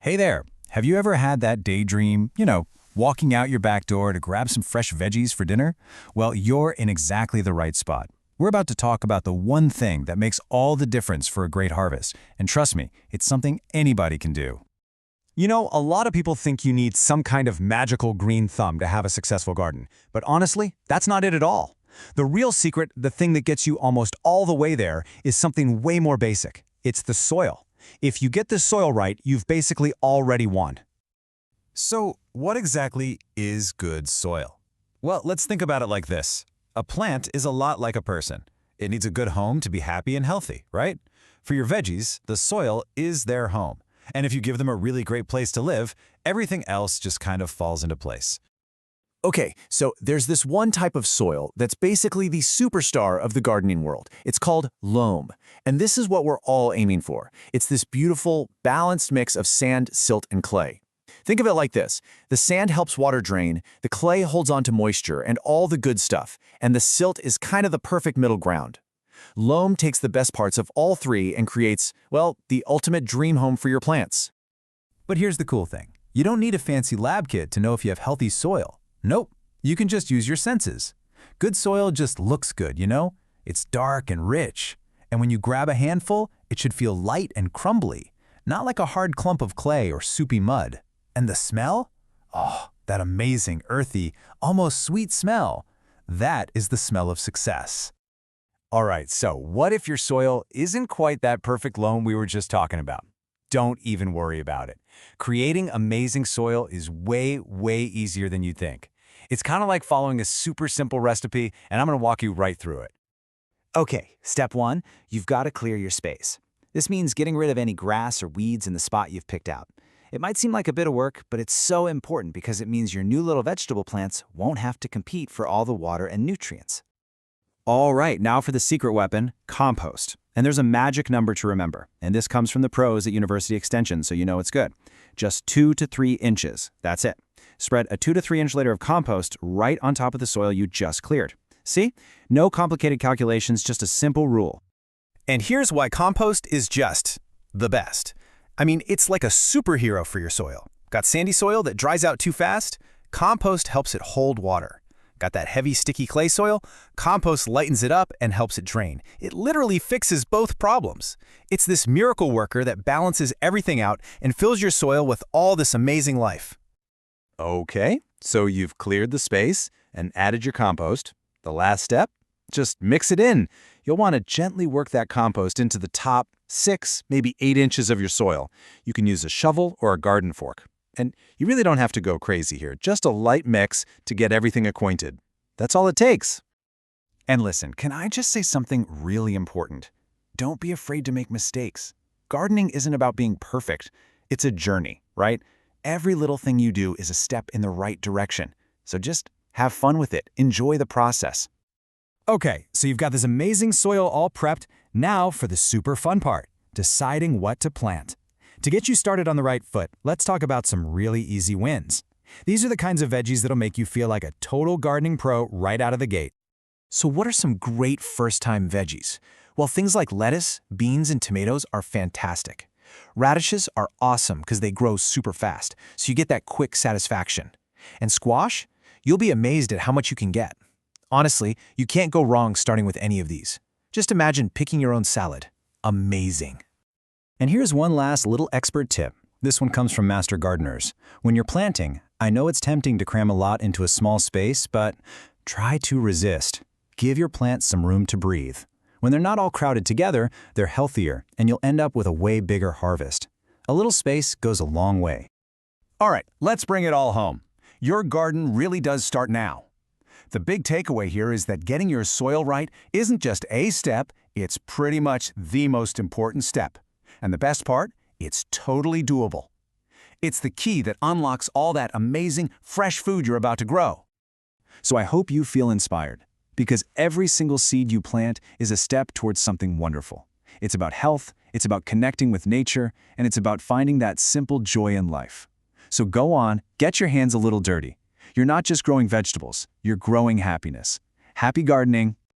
Hey there, have you ever had that daydream, walking out your back door to grab some fresh veggies for dinner? Well, you're in exactly the right spot. We're about to talk about the one thing that makes all the difference for a great harvest. And trust me, it's something anybody can do. A lot of people think you need some kind of magical green thumb to have a successful garden. But honestly, that's not it at all. The real secret, the thing that gets you almost all the way there, is something way more basic. It's the soil. If you get the soil right, you've basically already won. So, what exactly is good soil? Well, let's think about it like this. A plant is a lot like a person. It needs a good home to be happy and healthy, right? For your veggies, the soil is their home. And if you give them a really great place to live, everything else just kind of falls into place. Okay, so there's this one type of soil that's basically the superstar of the gardening world. It's called loam, and this is what we're all aiming for. It's this beautiful, balanced mix of sand, silt, and clay. Think of it like this. The sand helps water drain, the clay holds on to moisture and all the good stuff, and the silt is kind of the perfect middle ground. Loam takes the best parts of all three and creates, well, the ultimate dream home for your plants. But here's the cool thing. You don't need a fancy lab kit to know if you have healthy soil. Nope, you can just use your senses. Good soil just looks good, It's dark and rich. And when you grab a handful, it should feel light and crumbly, not like a hard clump of clay or soupy mud. And the smell? Oh, that amazing, earthy, almost sweet smell. That is the smell of success. All right, so what if your soil isn't quite that perfect loam we were just talking about? Don't even worry about it. Creating amazing soil is way, way easier than you think. It's kind of like following a super simple recipe, and I'm going to walk you right through it. Okay, step one, you've got to clear your space. This means getting rid of any grass or weeds in the spot you've picked out. It might seem like a bit of work, but it's so important because it means your new little vegetable plants won't have to compete for all the water and nutrients. All right, now for the secret weapon, compost. And there's a magic number to remember, and this comes from the pros at University Extension, so you know it's good. Just 2 to 3 inches, that's it. Spread a 2 to 3 inch layer of compost right on top of the soil you just cleared. See? No complicated calculations, just a simple rule. And here's why compost is just the best. I mean, it's like a superhero for your soil. Got sandy soil that dries out too fast? Compost helps it hold water. Got that heavy, sticky clay soil? Compost lightens it up and helps it drain. It literally fixes both problems. It's this miracle worker that balances everything out and fills your soil with all this amazing life. Okay, so you've cleared the space and added your compost. The last step? Just mix it in. You'll want to gently work that compost into the top 6, maybe 8 inches of your soil. You can use a shovel or a garden fork. And you really don't have to go crazy here, just a light mix to get everything acquainted. That's all it takes. And listen, can I just say something really important? Don't be afraid to make mistakes. Gardening isn't about being perfect. It's a journey, right? Every little thing you do is a step in the right direction. So just have fun with it. Enjoy the process. Okay, so you've got this amazing soil all prepped. Now for the super fun part, deciding what to plant. To get you started on the right foot, let's talk about some really easy wins. These are the kinds of veggies that'll make you feel like a total gardening pro right out of the gate. So what are some great first-time veggies? Well, things like lettuce, beans, and tomatoes are fantastic. Radishes are awesome because they grow super fast, so you get that quick satisfaction. And squash? You'll be amazed at how much you can get. Honestly, you can't go wrong starting with any of these. Just imagine picking your own salad. Amazing. And here's one last little expert tip. This one comes from master gardeners. When you're planting, I know it's tempting to cram a lot into a small space, but try to resist. Give your plants some room to breathe. When they're not all crowded together, they're healthier, and you'll end up with a way bigger harvest. A little space goes a long way. All right, let's bring it all home. Your garden really does start now. The big takeaway here is that getting your soil right isn't just a step, it's pretty much the most important step. And the best part, it's totally doable. It's the key that unlocks all that amazing, fresh food you're about to grow. So I hope you feel inspired, because every single seed you plant is a step towards something wonderful. It's about health, it's about connecting with nature, and it's about finding that simple joy in life. So go on, get your hands a little dirty. You're not just growing vegetables, you're growing happiness. Happy gardening.